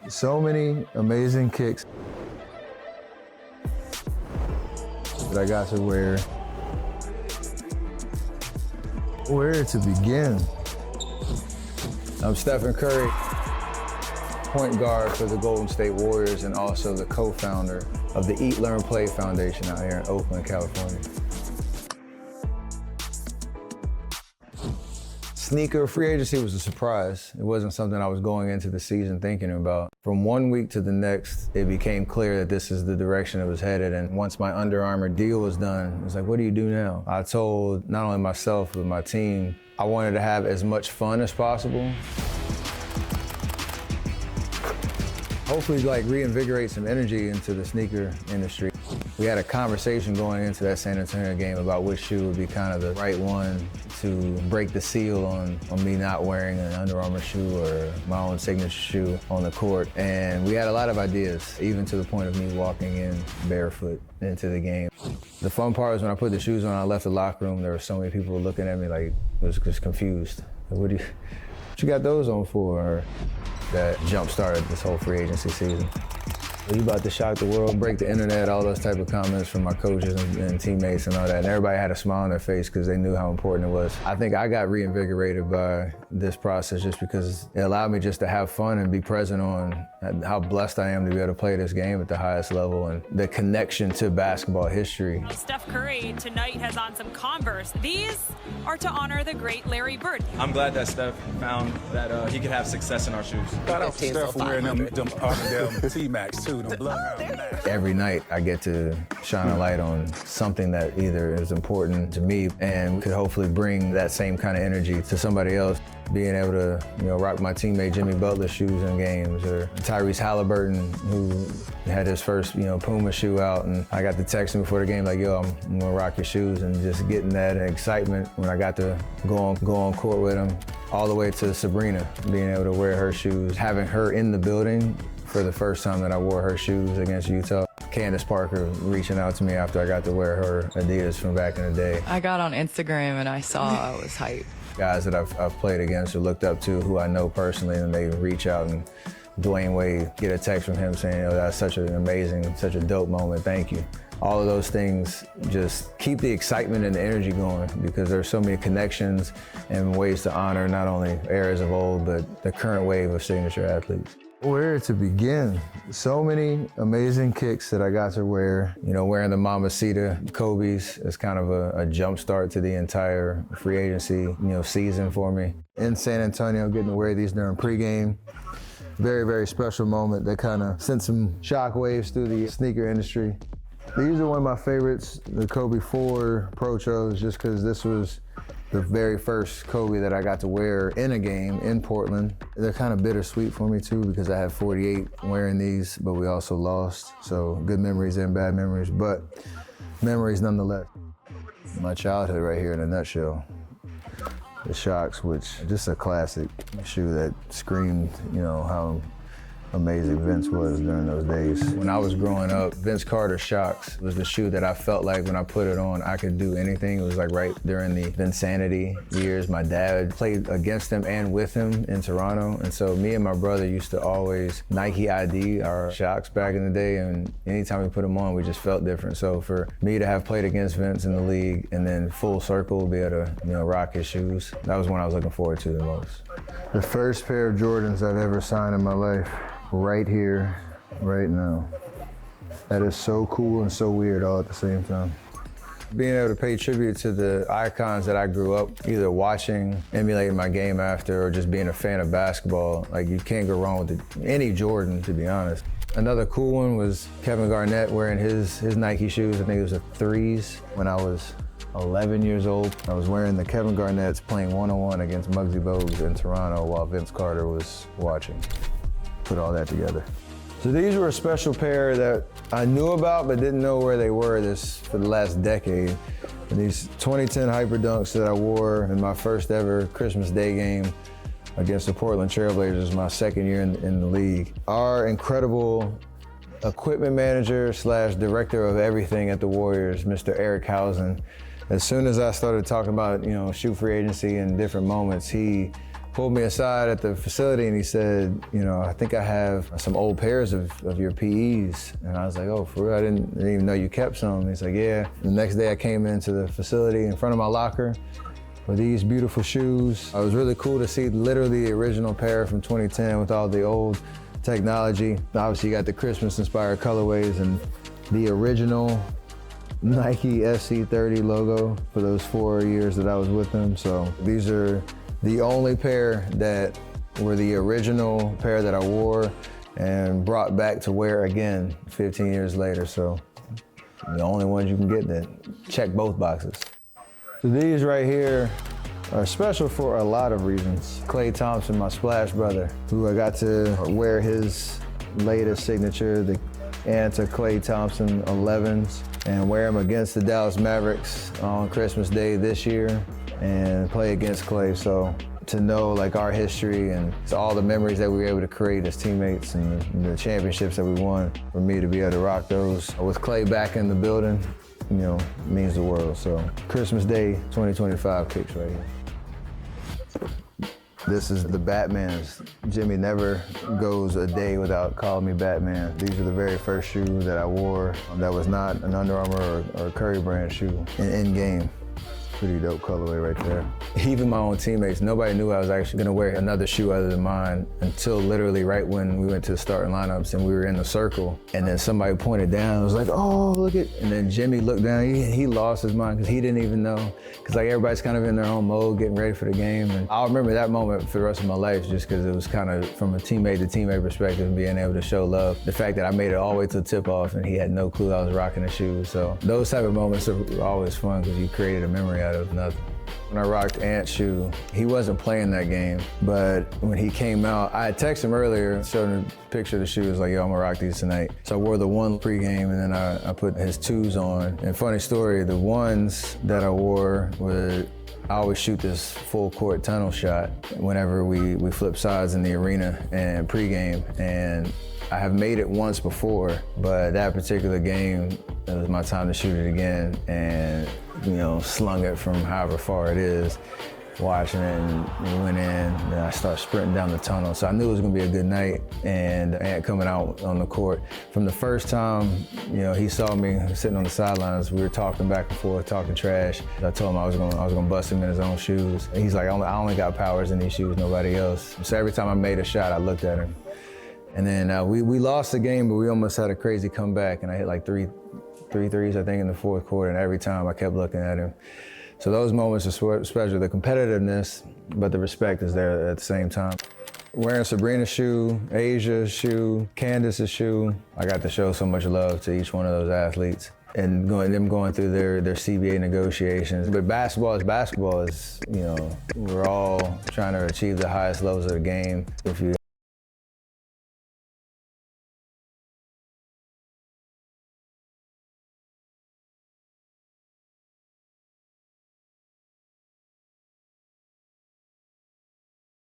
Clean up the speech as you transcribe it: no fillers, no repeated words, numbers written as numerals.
So many amazing kicks that I got to wear. Where to begin? I'm Stephen Curry, point guard for the Golden State Warriors and also the co-founder of the Eat, Learn, Play Foundation out here in Oakland, California. Sneaker free agency was a surprise. It wasn't something I was going into the season thinking about. From one week to the next, it became clear that this is the direction it was headed. And once my Under Armour deal was done, it was like, what do you do now? I told not only myself, but my team, I wanted to have as much fun as possible. Hopefully reinvigorate some energy into the sneaker industry. We had a conversation going into that San Antonio game about which shoe would be kind of the right one to break the seal on me not wearing an Under Armour shoe or my own signature shoe on the court. And we had a lot of ideas, even to the point of me walking in barefoot into the game. The fun part was when I put the shoes on, I left the locker room, there were so many people looking at me like, I was just confused. Like, what you got those on for? Or that jump-started this whole free agency season. You about to shock the world, break the internet, all those type of comments from my coaches and teammates and all that. And everybody had a smile on their face because they knew how important it was. I think I got reinvigorated by this process just because it allowed me just to have fun and be present on how blessed I am to be able to play this game at the highest level and the connection to basketball history. Steph Curry tonight has on some Converse. These are to honor the great Larry Bird. I'm glad that Steph found that he could have success in our shoes. Shout out to Steph for wearing them T-Max too. Every night I get to shine a light on something that either is important to me and could hopefully bring that same kind of energy to somebody else. Being able to, rock my teammate Jimmy Butler's shoes in games, or Tyrese Halliburton, who had his first, Puma shoe out, and I got to text him before the game like, yo, I'm gonna rock your shoes, and just getting that excitement when I got to go on court with him, all the way to Sabrina, being able to wear her shoes, having her in the building for the first time that I wore her shoes against Utah. Candace Parker reaching out to me after I got to wear her Adidas from back in the day. I got on Instagram and I saw I was hyped. Guys that I've played against or looked up to who I know personally, and they reach out, and Dwayne Wade, get a text from him saying, that's such an amazing, such a dope moment, thank you. All of those things just keep the excitement and the energy going because there's so many connections and ways to honor not only eras of old, but the current wave of signature athletes. Where to begin? So many amazing kicks that I got to wear. Wearing the Mamacita Kobe's is kind of a jump start to the entire free agency, season for me. In San Antonio, getting to wear these during pregame. Very, very special moment that kind of sent some shock waves through the sneaker industry. These are one of my favorites, the Kobe 4 Protros, just because this was the very first Kobe that I got to wear in a game in Portland. They're kind of bittersweet for me too because I had 48 wearing these, but we also lost. So good memories and bad memories, but memories nonetheless. My childhood right here in a nutshell. The Shocks, which just a classic shoe that screamed, how amazing Vince was during those days. When I was growing up, Vince Carter Shocks was the shoe that I felt like when I put it on, I could do anything. It was like right during the Vinsanity years. My dad played against him and with him in Toronto. And so me and my brother used to always Nike ID our Shocks back in the day. And anytime we put them on, we just felt different. So for me to have played against Vince in the league and then full circle, be able to, rock his shoes, that was one I was looking forward to the most. The first pair of Jordans I've ever signed in my life. Right here, right now. That is so cool and so weird all at the same time. Being able to pay tribute to the icons that I grew up either watching, emulating my game after, or just being a fan of basketball, like you can't go wrong with any Jordan, to be honest. Another cool one was Kevin Garnett wearing his Nike shoes. I think it was the 3s when I was 11 years old. I was wearing the Kevin Garnett's playing one-on-one against Muggsy Bogues in Toronto while Vince Carter was watching. Put all that together. So these were a special pair that I knew about but didn't know where they were for the last decade. And these 2010 Hyper Dunks that I wore in my first ever Christmas Day game against the Portland Trailblazers my second year in the league. Our incredible equipment manager / director of everything at the Warriors, Mr. Eric Housen, as soon as I started talking about, shoe free agency and different moments, he pulled me aside at the facility and he said, you know, I think I have some old pairs of your PEs. And I was like, oh, for real? I didn't even know you kept some. He's like, yeah. The next day I came into the facility in front of my locker with these beautiful shoes. It was really cool to see literally the original pair from 2010 with all the old technology. Obviously you got the Christmas inspired colorways and the original Nike SC30 logo for those 4 years that I was with them. So these are the only pair that were the original pair that I wore and brought back to wear again 15 years later. So the only ones you can get that check both boxes. So these right here are special for a lot of reasons. Klay Thompson, my splash brother, who I got to wear his latest signature, the Anta Klay Thompson 11s, and wear them against the Dallas Mavericks on Christmas Day this year and play against Klay. So to know like our history and all the memories that we were able to create as teammates and the championships that we won, for me to be able to rock those with Klay back in the building, you know, means the world. So Christmas Day 2025 kicks right here. This is the Batman's. Jimmy never goes a day without calling me Batman. These are the very first shoes that I wore that was not an Under Armour or Curry brand shoe in game. Pretty dope colorway right there. Even my own teammates, nobody knew I was actually gonna wear another shoe other than mine until literally right when we went to the starting lineups and we were in the circle. And then somebody pointed down, it was like, oh, look at, and then Jimmy looked down, he lost his mind because he didn't even know. Because like everybody's kind of in their own mode, getting ready for the game. And I'll remember that moment for the rest of my life just because it was kind of from a teammate to teammate perspective, being able to show love. The fact that I made it all the way to the tip off and he had no clue I was rocking the shoes. So those type of moments are always fun because you created a memory out of nothing. When I rocked Ant's shoe, he wasn't playing that game, but when he came out, I had texted him earlier, showed him a picture of the shoe, was like, yo, I'm gonna rock these tonight. So I wore the one pregame and then I put his twos on. And funny story, the ones that I wore were, I always shoot this full court tunnel shot whenever we flip sides in the arena and pregame. And I have made it once before, but that particular game, it was my time to shoot it again and, you know, slung it from however far it is, watching it, and we went in, and I started sprinting down the tunnel. So I knew it was gonna be a good night, and Ant coming out on the court. From the first time, you know, he saw me sitting on the sidelines, we were talking back and forth, talking trash. I told him I was gonna bust him in his own shoes. And he's like, I only got powers in these shoes, nobody else. So every time I made a shot, I looked at him. And then we lost the game, but we almost had a crazy comeback, and I hit like three threes, I think, in the fourth quarter, and every time I kept looking at him. So those moments are special, the competitiveness, but the respect is there at the same time. Wearing Sabrina's shoe, Asia's shoe, Candace's shoe, I got to show so much love to each one of those athletes. And them going through their CBA negotiations. But basketball is, you know, we're all trying to achieve the highest levels of the game. If you